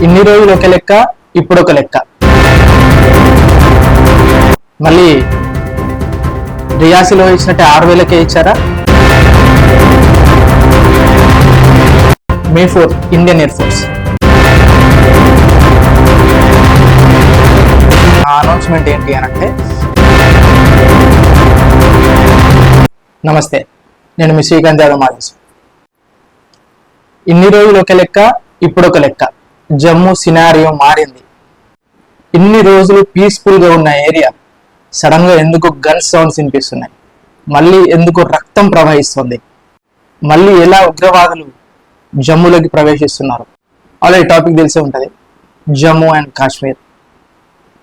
ఇన్ని రోజులు ఒక లెక్క, ఇప్పుడు ఒక లెక్క. మళ్ళీ రియాసిలో ఇచ్చినట్టే 6,000కే ఇచ్చారా? మే 4 ఇండియన్ ఎయిర్ ఫోర్స్ అనౌన్స్మెంట్ ఏంటి అని అంటే, నమస్తే, నేను మీ శ్రీకాంత్ యాదవ్ మాదేశ్. ఇన్ని రోజులు ఒక లెక్క, ఇప్పుడు ఒక లెక్క. జమ్మూ సినారియో మారింది. ఇన్ని రోజులు పీస్ఫుల్ గా ఉన్న ఏరియా సడన్ గా ఎందుకు గన్ సౌండ్స్ వినిపిస్తున్నాయి? మళ్ళీ ఎందుకు రక్తం ప్రవహిస్తుంది? మళ్ళీ ఎలా ఉగ్రవాదులు జమ్మూలోకి ప్రవేశిస్తున్నారు? ఆల్రెడీ టాపిక్ తెలిసే ఉంటుంది. జమ్మూ అండ్ కాశ్మీర్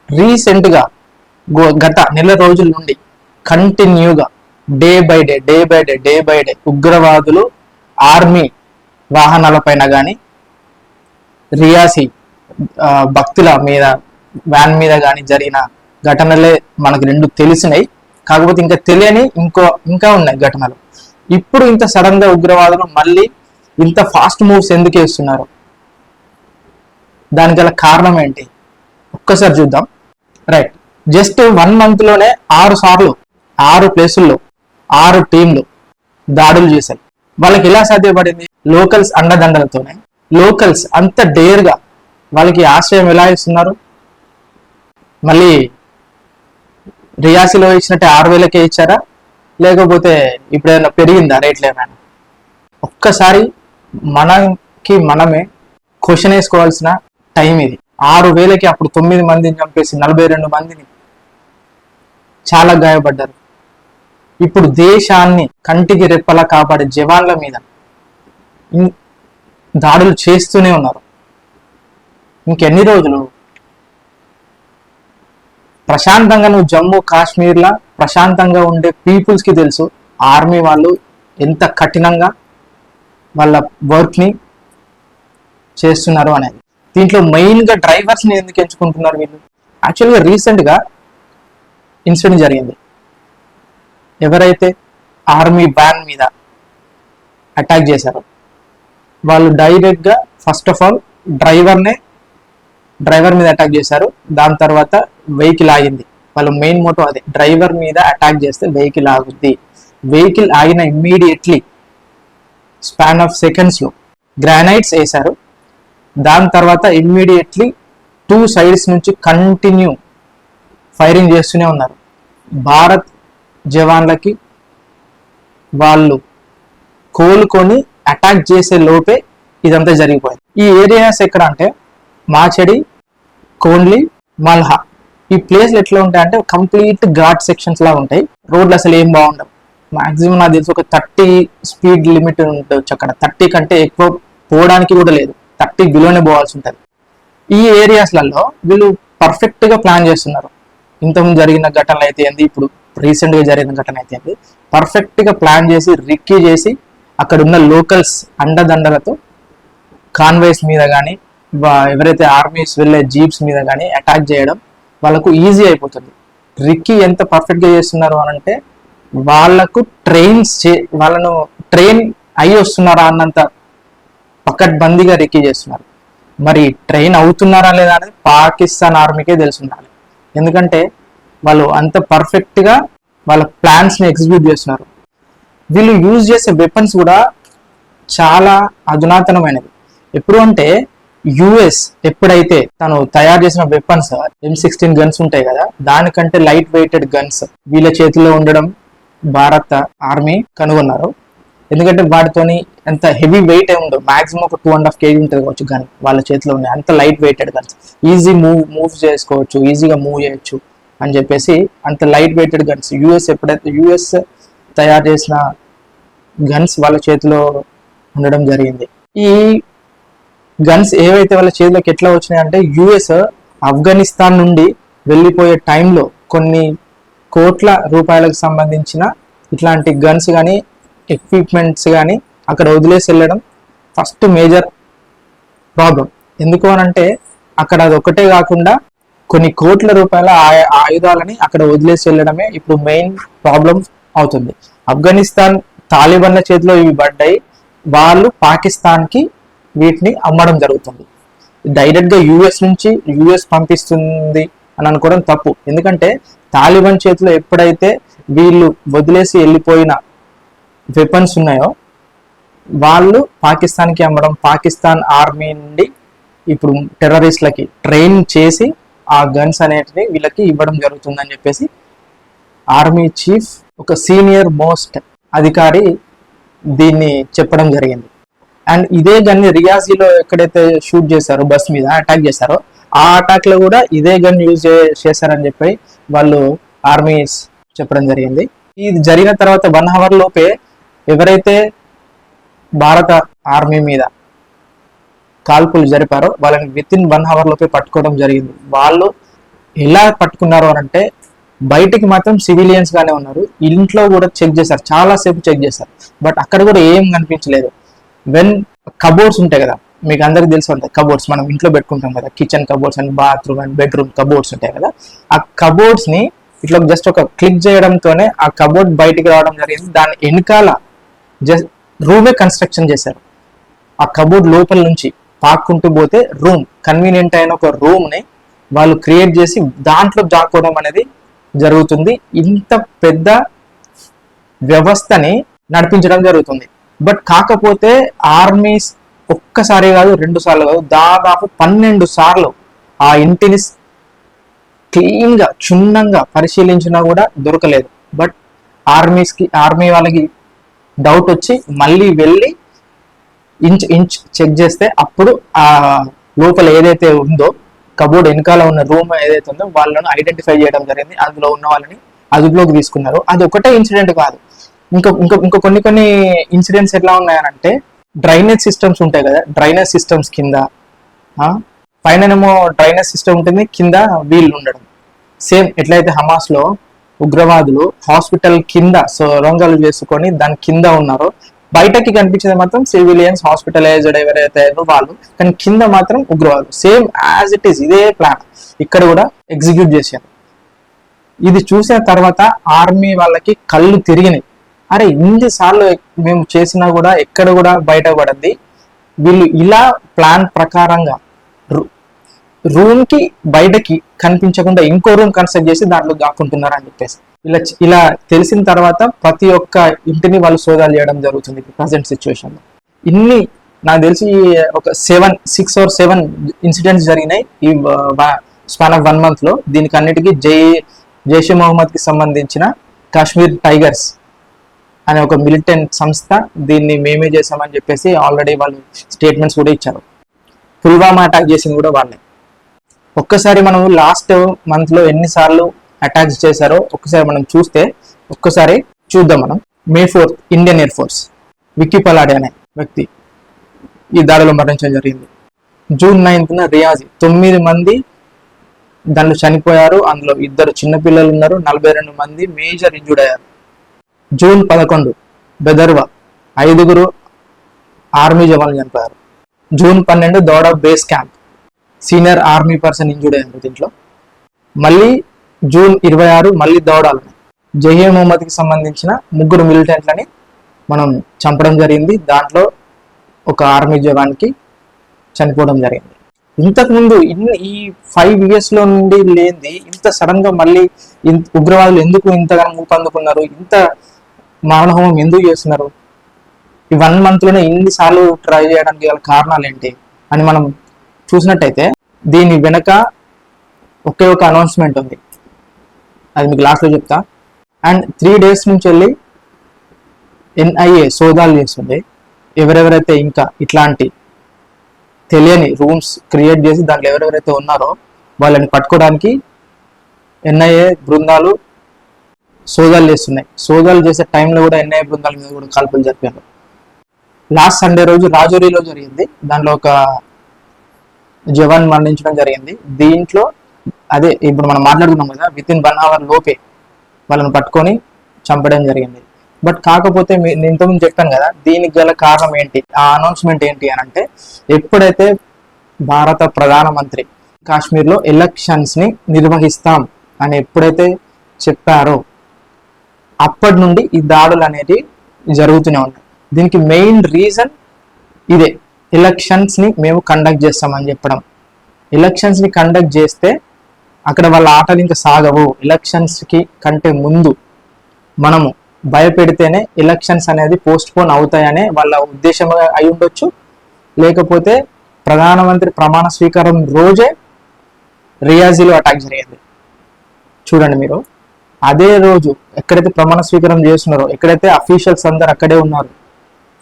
రీసెంట్ గా గత నెల రోజుల నుండి కంటిన్యూగా డే బై డే ఉగ్రవాదులు ఆర్మీ వాహనాలపైన కానీ, రియాసి భక్తుల మీద వ్యాన్ మీద కానీ జరిగిన ఘటనలే మనకు రెండు తెలిసినాయి. కాకపోతే ఇంకా తెలియని ఇంకా ఉన్నాయి ఘటనలు. ఇప్పుడు ఇంత సడన్ గా ఉగ్రవాదులు మళ్ళీ ఇంత ఫాస్ట్ మూవ్స్ ఎందుకు వేస్తున్నారు? దానికి గల కారణం ఏంటి? ఒక్కసారి చూద్దాం. రైట్, జస్ట్ 1 month లోనే 6 సార్లు 6 ప్లేసుల్లో 6 టీంలు దాడులు చేశాయి. వాళ్ళకి ఎలా సాధ్యపడింది? లోకల్స్ అండదండలతోనే. లోకల్స్ అంత డేర్గా వాళ్ళకి ఆశ్రయం ఎలా ఇస్తున్నారు? మళ్ళీ రియాసిలో ఇచ్చినట్టే 6,000కే ఇచ్చారా? లేకపోతే ఇప్పుడు ఏదైనా పెరిగిందా రేట్లు ఏమైనా? ఒక్కసారి మనమే క్వశ్చన్ వేసుకోవాల్సిన టైం ఇది. 6,000కి అప్పుడు 9 మందిని చంపేసి 42 మందిని చాలా గాయపడ్డారు. ఇప్పుడు దేశాన్ని కంటికి రెప్పలా కాపాడే జవాన్ల మీద దాడులు చేస్తూనే ఉన్నారు. ఇంకెన్ని రోజులు? ప్రశాంతంగా నువ్వు జమ్మూ కాశ్మీర్లా ప్రశాంతంగా ఉండే పీపుల్స్ కి తెలుసు ఆర్మీ వాళ్ళు ఎంత కఠినంగా వాళ్ళ వర్క్ ని చేస్తున్నారు అనేది. దీంట్లో మెయిన్ గా డ్రైవర్స్ ని ఎందుకు ఎంచుకుంటున్నారు వీళ్ళు? యాక్చువల్గా రీసెంట్ గా ఇన్సిడెంట్ జరిగింది. ఎవరైతే ఆర్మీ వ్యాన్ మీద అటాక్ చేశారో వాళ్ళు డైరెక్ట్ గా ఫస్ట్ ఆఫ్ ఆల్ డ్రైవర్ మీద అటాక్ చేశారు. దాని తర్వాత వెహికల్ ఆగింది. వాళ్ళ మెయిన్ మోటో అదే, డ్రైవర్ మీద అటాక్ చేస్తే వెహికల్ ఆగుద్ది. వెహికల్ ఆగిన ఇమ్మీడియట్లీ స్పాన్ ఆఫ్ సెకండ్స్ లో గ్రానైట్స్ వేశారు. దాని తర్వాత ఇమ్మీడియట్లీ 2 sides నుంచి కంటిన్యూ ఫైరింగ్ చేస్తూనే ఉన్నారు. భారత్ జవాన్లకి వాళ్ళు కోలుకొని అటాక్ చేసే లోపే ఇదంతా జరిగిపోయింది. ఈ ఏరియాస్ ఎక్కడ అంటే మాచడి, కోన్లీ, మల్హా. ఈ ప్లేస్లు ఎట్లా ఉంటాయి అంటే కంప్లీట్ ఘాట్ సెక్షన్స్ లా ఉంటాయి. రోడ్లు అసలు ఏం బాగుండవు. మాక్సిమం నాకు తెలిసి ఒక 30 స్పీడ్ లిమిట్ ఉండొచ్చు. అక్కడ 30 కంటే ఎక్కువ పోవడానికి కూడా లేదు. 30 బిలోనే పోవాల్సి ఉంటుంది. ఈ ఏరియాస్లలో వీళ్ళు పర్ఫెక్ట్ గా ప్లాన్ చేస్తున్నారు. ఇంతకుముందు జరిగిన ఘటనలు అయితే ఏంది, ఇప్పుడు రీసెంట్ గా జరిగిన ఘటన అయితే ఏంది, పర్ఫెక్ట్ గా ప్లాన్ చేసి రిక్కీ చేసి అక్కడ ఉన్న లోకల్స్ అండదండలతో కాన్వాయ్స్ మీద కానీ, ఎవరైతే ఆర్మీస్ వెళ్ళే జీప్స్ మీద కానీ అటాక్ చేయడం వాళ్ళకు ఈజీ అయిపోతుంది. రిక్కీ ఎంత పర్ఫెక్ట్ గా చేస్తున్నారు అని అంటే వాళ్ళకు వాళ్ళను ట్రైన్ అయి వస్తున్నారా అన్నంత పకడ్బందీగా రిక్కీ చేస్తున్నారు. మరి ట్రైన్ అవుతున్నారా లేదా అనేది పాకిస్తాన్ ఆర్మీకే తెలిసి ఉండాలి. ఎందుకంటే వాళ్ళు అంత పర్ఫెక్ట్ గా వాళ్ళ ప్లాన్స్ ని ఎగ్జిక్యూట్ చేస్తున్నారు. వీళ్ళు యూజ్ చేసే వెపన్స్ కూడా చాలా అధునాతనమైనవి. ఎప్పుడు అంటే యుఎస్ ఎప్పుడైతే తను తయారు చేసిన వెపన్స్ M16 గన్స్ ఉంటాయి కదా, దానికంటే లైట్ వెయిటెడ్ గన్స్ వీళ్ళ చేతిలో ఉండడం భారత ఆర్మీ కనుగొన్నారు. ఎందుకంటే వాటితోని అంత హెవీ వెయిట్ ఏ ఉండదు. మాక్సిమం ఒక 2.5 kg ఉంటుంది కావచ్చు గన్ వాళ్ళ చేతిలో ఉన్నాయి. అంత light weighted guns, easy move చేసుకోవచ్చు, ఈజీగా మూవ్ చేయొచ్చు అని చెప్పేసి అంత లైట్ వెయిటెడ్ గన్స్ యుఎస్ తయారు చేసిన గన్స్ వాళ్ళ చేతిలో ఉండడం జరిగింది. ఈ గన్స్ ఏవైతే వాళ్ళ చేతిలోకి ఎట్లా వచ్చినాయి అంటే, యుఎస్ ఆఫ్ఘనిస్తాన్ నుండి వెళ్ళిపోయే టైంలో కొన్ని కోట్ల రూపాయలకు సంబంధించిన ఇట్లాంటి గన్స్ కానీ ఎక్విప్మెంట్స్ కానీ అక్కడ వదిలేసి వెళ్ళడం ఫస్ట్ మేజర్ ప్రాబ్లం. ఎందుకు అనంటే అక్కడ అది ఒకటే కాకుండా కొన్ని కోట్ల రూపాయల ఆయుధాలని అక్కడ వదిలేసి వెళ్ళడమే ఇప్పుడు మెయిన్ ప్రాబ్లం అవుతుంది. ఆఫ్ఘనిస్తాన్ తాలిబాన్ల చేతిలో ఇవి పడ్డాయి. వాళ్ళు పాకిస్తాన్కి వీటిని అమ్మడం జరుగుతుంది. డైరెక్ట్ గా యుఎస్ పంపిస్తుంది అని అనుకోవడం తప్పు. ఎందుకంటే తాలిబాన్ చేతిలో ఎప్పుడైతే వీళ్ళు వదిలేసి వెళ్ళిపోయిన వెపన్స్ ఉన్నాయో వాళ్ళు పాకిస్తాన్కి అమ్మడం, పాకిస్తాన్ ఆర్మీ నుండి ఇప్పుడు టెర్రరిస్ట్లకి ట్రైన్ చేసి ఆ గన్స్ అనేటివి వీళ్ళకి ఇవ్వడం జరుగుతుందని చెప్పేసి ఆర్మీ చీఫ్ ఒక సీనియర్ మోస్ట్ అధికారి దీన్ని చెప్పడం జరిగింది. అండ్ ఇదే గన్ రియాజీలో ఎక్కడైతే షూట్ చేశారో, బస్ మీద అటాక్ చేశారో, ఆ అటాక్ లో కూడా ఇదే గన్ యూజ్ చేశారని చెప్పి వాళ్ళు ఆర్మీ చెప్పడం జరిగింది. ఇది జరిగిన తర్వాత 1 hour లోపే ఎవరైతే భారత ఆర్మీ మీద కాల్పులు జరిపారో వాళ్ళని వితిన్ 1 hour లోపే పట్టుకోవడం జరిగింది. వాళ్ళు ఎలా పట్టుకున్నారు అని అంటే బయటికి మాత్రం సివిలియన్స్ గానే ఉన్నారు, ఇంట్లో కూడా చెక్ చేశారు, చాలా సేపు చెక్ చేశారు, బట్ అక్కడ కూడా ఏం కనిపించలేదు. వెన్ కబోర్డ్స్ ఉంటాయి కదా, మీకు అందరికి తెలిసి ఉంటాయి కబోర్డ్స్, మనం ఇంట్లో పెట్టుకుంటాం కదా, kitchen cupboards and bathroom and bedroom cupboards ఉంటాయి కదా, ఆ కబోర్డ్స్ ని ఇట్లా జస్ట్ ఒక క్లిక్ చేయడంతోనే ఆ కబోర్డ్ బయటికి రావడం జరిగింది. దాని వెనకాల జస్ట్ రూమే కన్స్ట్రక్షన్ చేశారు. ఆ కబోర్డ్ లోపల నుంచి పాక్కుంటూ పోతే రూమ్, కన్వీనియంట్ అయిన ఒక రూమ్ ని వాళ్ళు క్రియేట్ చేసి దాంట్లో దాక్కోవడం అనేది జరుగుతుంది. ఇంత పెద్ద వ్యవస్థని నడిపించడం జరుగుతుంది. బట్ కాకపోతే ఆర్మీస్ ఒక్కసారి కాదు, 2 సార్లు కాదు, దాదాపు 12 సార్లు ఆ ఇంటిని క్లీన్ గా క్షుణ్ణంగా పరిశీలించినా కూడా దొరకలేదు. బట్ ఆర్మీ వాళ్ళకి డౌట్ వచ్చి మళ్ళీ వెళ్ళి ఇంచ్ చెక్ చేస్తే అప్పుడు ఆ లోపల ఏదైతే ఉందో, కబోర్డ్ వెనకాల ఉన్న రూమ్ ఏదైతే ఉందో వాళ్ళని ఐడెంటిఫై చేయడం జరిగింది. అందులో ఉన్న వాళ్ళని అదుపులోకి తీసుకున్నారు. అది ఒకటే ఇన్సిడెంట్ కాదు, ఇంకా కొన్ని ఇన్సిడెంట్స్ ఎట్లా ఉన్నాయనంటే, డ్రైనేజ్ సిస్టమ్స్ ఉంటాయి కదా, డ్రైనేజ్ సిస్టమ్స్ కింద పైననేమో డ్రైనేజ్ సిస్టమ్ ఉంటుంది, కింద వీళ్ళు ఉండడం. సేమ్ ఎట్లయితే హమాస్ లో ఉగ్రవాదులు హాస్పిటల్ కింద సొరంగాలు చేసుకొని దాని కింద ఉన్నారో, బయటకి కనిపించేది మాత్రం సివిలియన్స్, హాస్పిటలైజ్డ్ ఎవరైతే వాళ్ళు, కానీ కింద మాత్రం ఉగ్రవాదులు. సేమ్ యాజ్ ఇట్ ఈస్ ఇదే ప్లాన్ ఇక్కడ కూడా ఎగ్జిక్యూట్ చేశారు. ఇది చూసిన తర్వాత ఆర్మీ వాళ్ళకి కళ్ళు తిరిగినాయి. అరే ఇన్ని సార్లు మేము చేసినా కూడా ఎక్కడ కూడా బయటపడింది, వీళ్ళు ఇలా ప్లాన్ ప్రకారంగా రూమ్ కి బయటకి కనిపించకుండా ఇంకో రూమ్ కన్స్ట్రక్ట్ చేసి దాంట్లో దాక్కుంటున్నారు అని చెప్పేసి ఇలా తెలిసిన తర్వాత ప్రతి ఒక్క ఇంటిని వాళ్ళు సోదాలు చేయడం జరుగుతుంది ప్రజెంట్ సిచ్యువేషన్ లో. ఇన్ని నాకు తెలిసి ఒక 6 or 7 ఇన్సిడెంట్స్ జరిగినాయి ఈ స్పాన్ ఆఫ్ 1 month లో. దీనికి అన్నిటికీ జైషే మొహమ్మద్ కి సంబంధించిన కాశ్మీర్ టైగర్స్ అనే ఒక మిలిటెంట్ సంస్థ దీన్ని మేమే చేసామని చెప్పేసి ఆల్రెడీ వాళ్ళు స్టేట్మెంట్స్ కూడా ఇచ్చారు. పుల్వామా అటాక్ చేసింది కూడా వాళ్ళే. ఒక్కసారి మనం లాస్ట్ మంత్ లో ఎన్నిసార్లు అటాక్స్ చేశారో ఒక్కసారి మనం చూద్దాం మనం. May 4th Indian Air Force Vicky Palade అనే వ్యక్తి ఈ దాడిలో మరణించడం జరిగింది. June 9th రియాజీ 9 మంది దాంట్లో చనిపోయారు. అందులో 2 చిన్నపిల్లలు ఉన్నారు, 42 మంది మేజర్ ఇంజూర్డ్ అయ్యారు. June 11 బెదర్వా 5 ఆర్మీ జవాన్లు చనిపోయారు. June 12 Doda base camp senior army person injured అయ్యారు దీంట్లో. మళ్ళీ June 26 మళ్ళీ దౌడాలు జైషే మొహమ్మద్ కి సంబంధించిన 3 మిలిటెంట్లని మనం చంపడం జరిగింది. దాంట్లో ఒక ఆర్మీ జవాన్కి చనిపోవడం జరిగింది. ఇంతకుముందు ఈ 5 years లో నుండి లేనిది ఇంత సడన్ గా మళ్ళీ ఉగ్రవాదులు ఎందుకు ఇంతగానో ఊపందుకున్నారు, ఇంత మానవహోమం ఎందుకు చేస్తున్నారు, ఈ 1 month లోనే ఇన్నిసార్లు ట్రై చేయడానికి గల కారణాలు ఏంటి అని మనం చూసినట్టయితే దీని వెనక ఒకే ఒక అనౌన్స్మెంట్ ఉంది, అది మీకు లాస్ట్లో చెప్తా. అండ్ 3 days నుంచి వెళ్ళి NIA సోదాలు చేస్తుంది. ఎవరెవరైతే ఇంకా ఇట్లాంటి తెలియని రూమ్స్ క్రియేట్ చేసి దాంట్లో ఎవరెవరైతే ఉన్నారో వాళ్ళని పట్టుకోవడానికి NIA బృందాలు సోదాలు చేస్తున్నాయి. సోదాలు చేసే టైంలో కూడా NIA బృందాల మీద కూడా కాల్పులు జరిపారు. లాస్ట్ సండే రోజు రాజౌరిలో జరిగింది. దాంట్లో ఒక జవాన్ మరణించడం జరిగింది. దీంట్లో అదే ఇప్పుడు మనం మాట్లాడుకున్నాం కదా, వితిన్ 1 hour లోపే వాళ్ళని పట్టుకొని చంపడం జరిగింది. బట్ కాకపోతే నేను ఇంతకుముందు చెప్పాను కదా, దీనికి గల కారణం ఏంటి, ఆ అనౌన్స్మెంట్ ఏంటి అని అంటే, ఎప్పుడైతే భారత ప్రధానమంత్రి కాశ్మీర్లో ఎలక్షన్స్ ని నిర్వహిస్తాం అని ఎప్పుడైతే చెప్పారో అప్పటి నుండి ఈ దాడులు అనేది జరుగుతూనే ఉంటాయి. దీనికి మెయిన్ రీజన్ ఇదే, ఎలక్షన్స్ ని మేము కండక్ట్ చేస్తామని చెప్పడం. ఎలక్షన్స్ని కండక్ట్ చేస్తే అక్కడ వాళ్ళ ఆటలు ఇంకా సాగవు. ఎలక్షన్స్కి కంటే ముందు మనము భయపెడితేనే ఎలక్షన్స్ అనేది పోస్ట్పోన్ అవుతాయనే వాళ్ళ ఉద్దేశం అయి ఉండొచ్చు. లేకపోతే ప్రధానమంత్రి ప్రమాణ స్వీకారం రోజే రియాజీలో అటాక్ జరిగింది చూడండి మీరు. అదే రోజు ఎక్కడైతే ప్రమాణ స్వీకారం చేస్తున్నారో, ఎక్కడైతే అఫీషియల్స్ అందరు అక్కడే ఉన్నారు,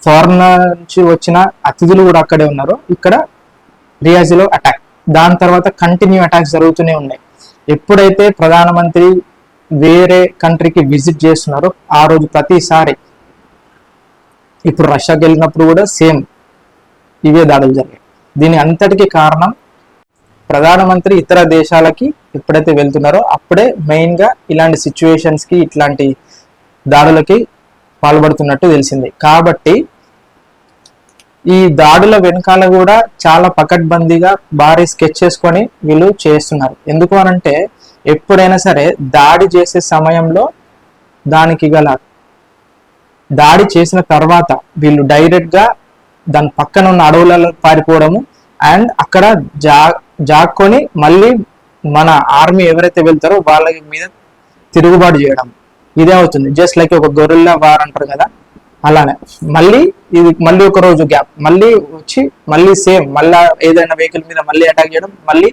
ఫారినర్ నుంచి వచ్చిన అతిథులు కూడా అక్కడే ఉన్నారు, ఇక్కడ రియాజీలో అటాక్. దాని తర్వాత కంటిన్యూ అటాక్స్ జరుగుతూనే ఉన్నాయి. ఎప్పుడైతే ప్రధానమంత్రి వేరే కంట్రీకి విజిట్ చేస్తున్నారో ఆ రోజు ప్రతిసారి, ఇప్పుడు రష్యాకి వెళ్ళినప్పుడు కూడా సేమ్ ఇవే దాడులు జరిగాయి. దీని అంతటికి కారణం ప్రధానమంత్రి ఇతర దేశాలకి ఎప్పుడైతే వెళ్తున్నారో అప్పుడే మెయిన్గా ఇలాంటి సిచ్యువేషన్స్కి, ఇట్లాంటి దాడులకి పాల్పడుతున్నట్టు తెలిసింది. కాబట్టి ఈ దాడుల వెనకాల కూడా చాలా పకడ్బందీగా భారీ స్కెచ్ చేసుకొని వీళ్ళు చేస్తున్నారు. ఎందుకు అనంటే ఎప్పుడైనా సరే దాడి చేసే సమయంలో దానికి గల దాడి చేసిన తర్వాత వీళ్ళు డైరెక్ట్గా దాని పక్కన ఉన్న అడవులలో పారిపోవడము అండ్ అక్కడ జాక్కొని మళ్ళీ మన ఆర్మీ ఎవరైతే వెళ్తారో వాళ్ళ మీద తిరుగుబాటు చేయడం, ఇదే అవుతుంది. జస్ట్ లైక్ ఒక గొరిల్లా వార్ అంటారు కదా, అలానే మళ్ళీ ఒక రోజు గ్యాప్, మళ్ళీ వచ్చి మళ్ళీ సేమ్ మళ్ళా ఏదైనా వెహికల్ మీద మళ్ళీ అటాక్ చేయడం, మళ్ళీ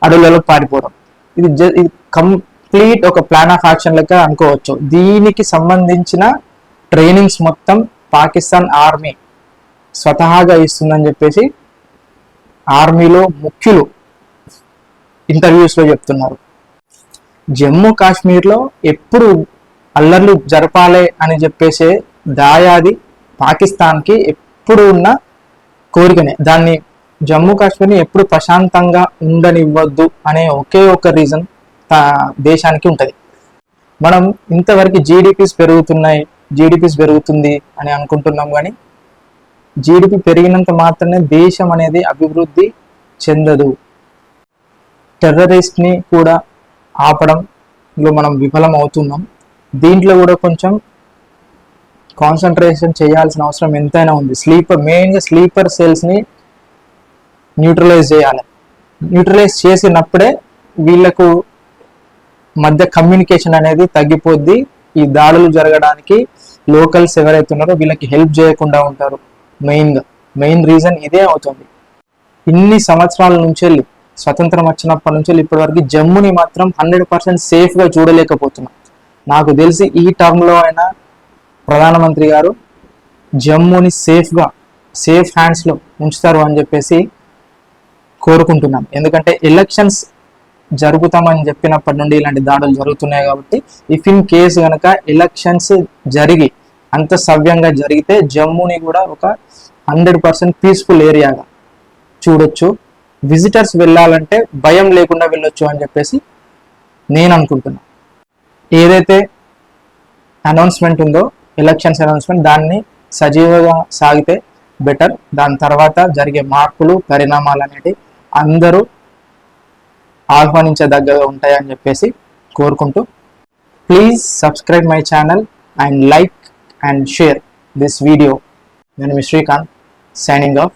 అడవులలో పారిపోవడం. ఇది కంప్లీట్ ఒక ప్లాన్ ఆఫ్ యాక్షన్ లెక్క అనుకోవచ్చు. దీనికి సంబంధించిన ట్రైనింగ్స్ మొత్తం పాకిస్తాన్ ఆర్మీ స్వతహాగా ఇస్తుందని చెప్పేసి ఆర్మీలో ముఖ్యులు ఇంటర్వ్యూస్లో చెప్తున్నారు. జమ్మూ కాశ్మీర్లో ఎప్పుడు అల్లర్లు జరపాలి అని చెప్పేసే దాయాది పాకిస్తాన్కి ఎప్పుడు ఉన్న కోరికనే. దాన్ని జమ్మూ కాశ్మీర్ని ఎప్పుడు ప్రశాంతంగా ఉండనివ్వద్దు అనే ఒకే ఒక రీజన్ దేశానికి ఉంటుంది. మనం ఇంతవరకు జీడిపిస్ పెరుగుతుంది అని అనుకుంటున్నాం, కానీ జీడిపి పెరిగినంత మాత్రమే దేశం అనేది అభివృద్ధి చెందదు. టెర్రరిస్ట్ని కూడా ఆపడంలో మనం విఫలం అవుతున్నాం. దీంట్లో కూడా కొంచెం కాన్సన్ట్రేషన్ చేయాల్సిన అవసరం ఎంతైనా ఉంది. మెయిన్గా స్లీపర్ సెల్స్ని న్యూట్రలైజ్ చేయాలి. న్యూట్రలైజ్ చేసినప్పుడే వీళ్ళకు మధ్య కమ్యూనికేషన్ అనేది తగ్గిపోద్ది. ఈ దాడులు జరగడానికి లోకల్స్ ఎవరైతే ఉన్నారో వీళ్ళకి హెల్ప్ చేయకుండా ఉంటారు. మెయిన్ రీజన్ ఇదే అవుతుంది. ఇన్ని సంవత్సరాల నుంచి వెళ్ళి, స్వతంత్రం వచ్చినప్పటి నుంచి ఇప్పటి వరకు జమ్ముని మాత్రం 100% సేఫ్గా చూడలేకపోతున్నాం. నాకు తెలిసి ఈ టర్మ్లో అయినా ప్రధానమంత్రి గారు జమ్ముని సేఫ్ హ్యాండ్స్లో ఉంచుతారు అని చెప్పేసి కోరుకుంటున్నాం. ఎందుకంటే ఎలక్షన్స్ జరుగుతామని చెప్పినప్పటి నుండి ఇలాంటి దాడులు జరుగుతున్నాయి. కాబట్టి ఇఫ్ ఇన్ కేసు కనుక ఎలక్షన్స్ జరిగి అంత సవ్యంగా జరిగితే జమ్మూని కూడా ఒక 100% పీస్ఫుల్ ఏరియాగా చూడొచ్చు. విజిటర్స్ వెళ్ళాలంటే భయం లేకుండా వెళ్ళొచ్చు అని చెప్పేసి నేను అనుకుంటున్నా. ఏదైతే అనౌన్స్మెంట్ ఉందో ఎలక్షన్స్ అనౌన్స్మెంట్, దాన్ని సజీవంగా సాగితే బెటర్. దాని తర్వాత జరిగే మార్పులు, పరిణామాలు అనేవి అందరూ ఆహ్వానించదగ్గగా ఉంటాయని చెప్పేసి కోరుకుంటూ, please subscribe my channel and like and share this video. My name is Srikanth, signing off.